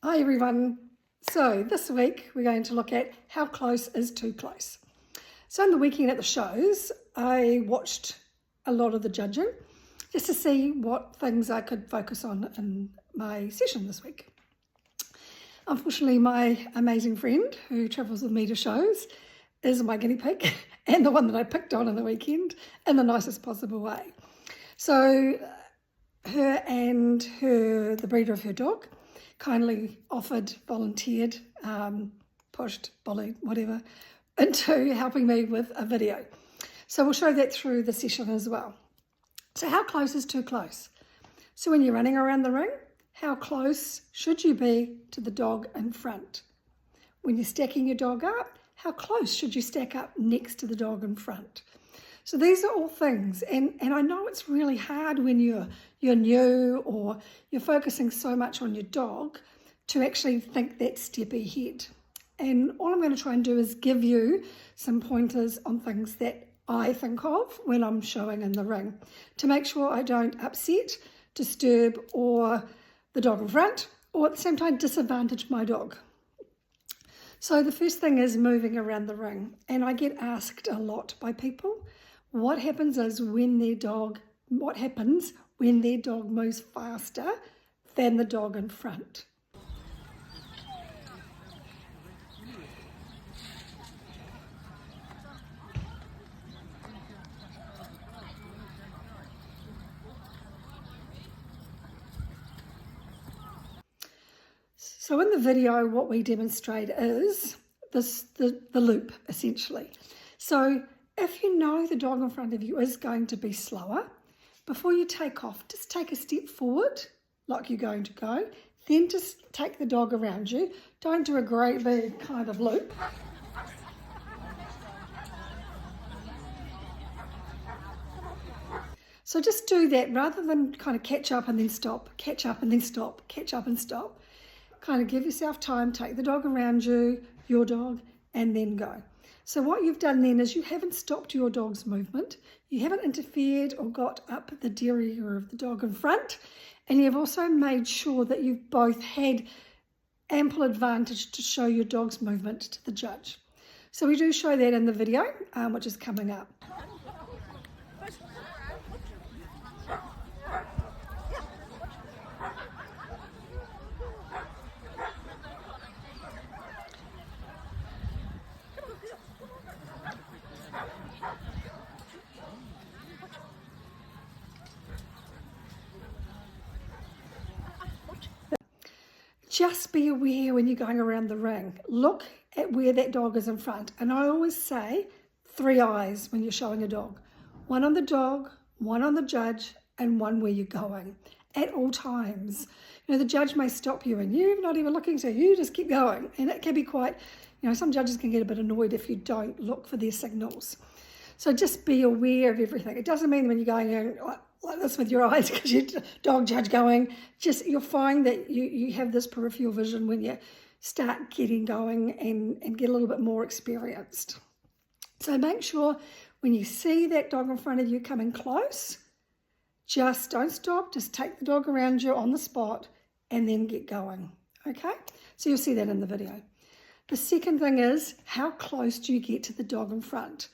Hi everyone. So this week we're going to look at how close is too close. So in the weekend at the shows, I watched a lot of the judging just to see what things I could focus on in my session this week. Unfortunately, my amazing friend who travels with me to shows is my guinea pig and the one that I picked on the weekend in the nicest possible way. So her and the breeder of her dog kindly offered, volunteered, pushed, bullied, whatever, into helping me with a video. So we'll show that through the session as well. So how close is too close? So when you're running around the ring, how close should you be to the dog in front? When you're stacking your dog up, how close should you stack up next to the dog in front? So these are all things, and I know it's really hard when you're new or you're focusing so much on your dog to actually think that step ahead. And all I'm going to try and do is give you some pointers on things that I think of when I'm showing in the ring to make sure I don't upset, disturb, or the dog in front, or at the same time disadvantage my dog. So the first thing is moving around the ring, and I get asked a lot by people, what happens when their dog moves faster than the dog in front? So in the video, what we demonstrate is the loop, essentially. So if you know the dog in front of you is going to be slower, before you take off, just take a step forward, like you're going to go, then just take the dog around you. Don't do a great big kind of loop. So just do that rather than kind of catch up and then stop, catch up and then stop, catch up and stop. Kind of give yourself time, take the dog around you, your dog, and then go. So what you've done then is you haven't stopped your dog's movement, you haven't interfered or got up the derriere of the dog in front, and you've also made sure that you've both had ample advantage to show your dog's movement to the judge. So we do show that in the video, which is coming up. Just be aware when you're going around the ring. Look at where that dog is in front. And I always say 3 eyes when you're showing a dog. One on the dog, one on the judge, and one where you're going at all times. You know, the judge may stop you and you're not even looking, so you just keep going. And it can be quite, some judges can get a bit annoyed if you don't look for their signals. So just be aware of everything. It doesn't mean when you're going like this with your eyes because your dog judge going, you'll find that you have this peripheral vision when you start getting going and get a little bit more experienced. So make sure when you see that dog in front of you coming close, just don't stop, just take the dog around you on the spot and then get going, okay? So you'll see that in the video. The second thing is, how close do you get to the dog in front?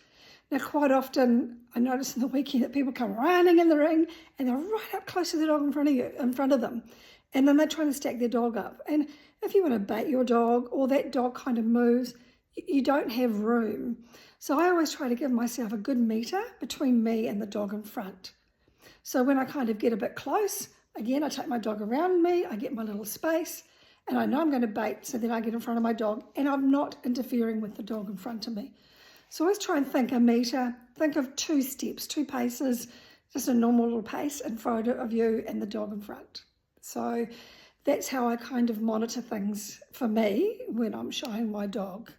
Now, quite often, I notice in the weekend that people come running in the ring and they're right up close to the dog in front of them. And then they're trying to stack their dog up. And if you want to bait your dog or that dog kind of moves, you don't have room. So I always try to give myself a good meter between me and the dog in front. So when I kind of get a bit close, again, I take my dog around me, I get my little space, and I know I'm going to bait, so then I get in front of my dog, and I'm not interfering with the dog in front of me. So always try and think a metre, think of 2 steps, 2 paces, just a normal little pace in front of you and the dog in front. So that's how I kind of monitor things for me when I'm showing my dog.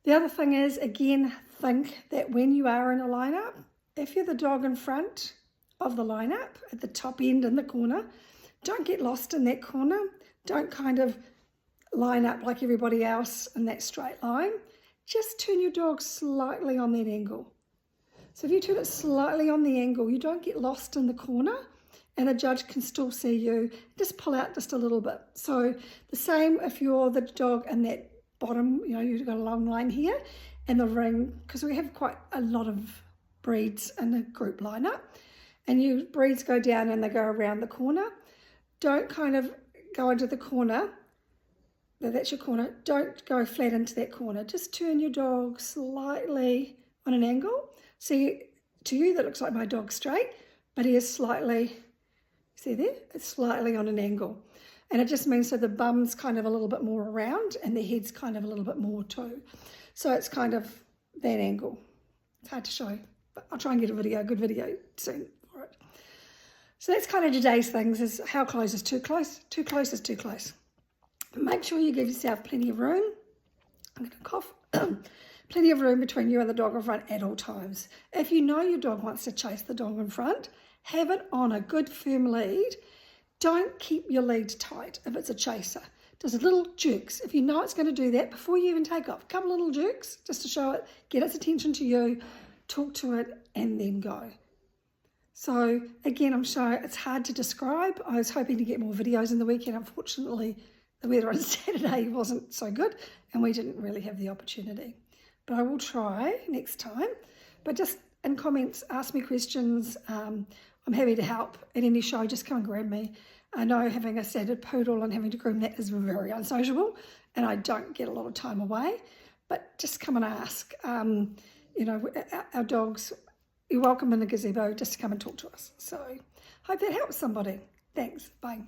The other thing is, again, think that when you are in a lineup, if you're the dog in front of the lineup at the top end in the corner, don't get lost in that corner. Don't kind of line up like everybody else in that straight line. Just turn your dog slightly on that angle. So if you turn it slightly on the angle, you don't get lost in the corner and the judge can still see you. Just pull out just a little bit. So the same if you're the dog in that bottom, you've got a long line here, and the ring, because we have quite a lot of breeds in the group lineup, and your breeds go down and they go around the corner. Don't kind of go into the corner. That's your corner. Don't go flat into that corner. Just turn your dog slightly on an angle. See, to you that looks like my dog straight, but he is slightly, see there? It's slightly on an angle. And it just means so the bum's kind of a little bit more around and the head's kind of a little bit more too. So it's kind of that angle. It's hard to show, but I'll try and get a good video soon for it. So that's kind of today's things, is how close is too close? Too close is too close. Make sure you give yourself plenty of room. I'm going to cough. Plenty of room between you and the dog in front at all times. If you know your dog wants to chase the dog in front, have it on a good firm lead. Don't keep your lead tight if it's a chaser. Just little jerks. If you know it's going to do that, before you even take off, a couple of little jerks just to show it, get its attention to you, talk to it, and then go. So again, I'm sure it's hard to describe. I was hoping to get more videos in the weekend. Unfortunately, the weather on Saturday wasn't so good and we didn't really have the opportunity. But I will try next time. But just in comments, ask me questions. I'm happy to help at any show. Just come and grab me. I know having a standard poodle and having to groom that is very unsociable and I don't get a lot of time away. But just come and ask. Our dogs, you're welcome in the gazebo just to come and talk to us. So hope that helps somebody. Thanks. Bye.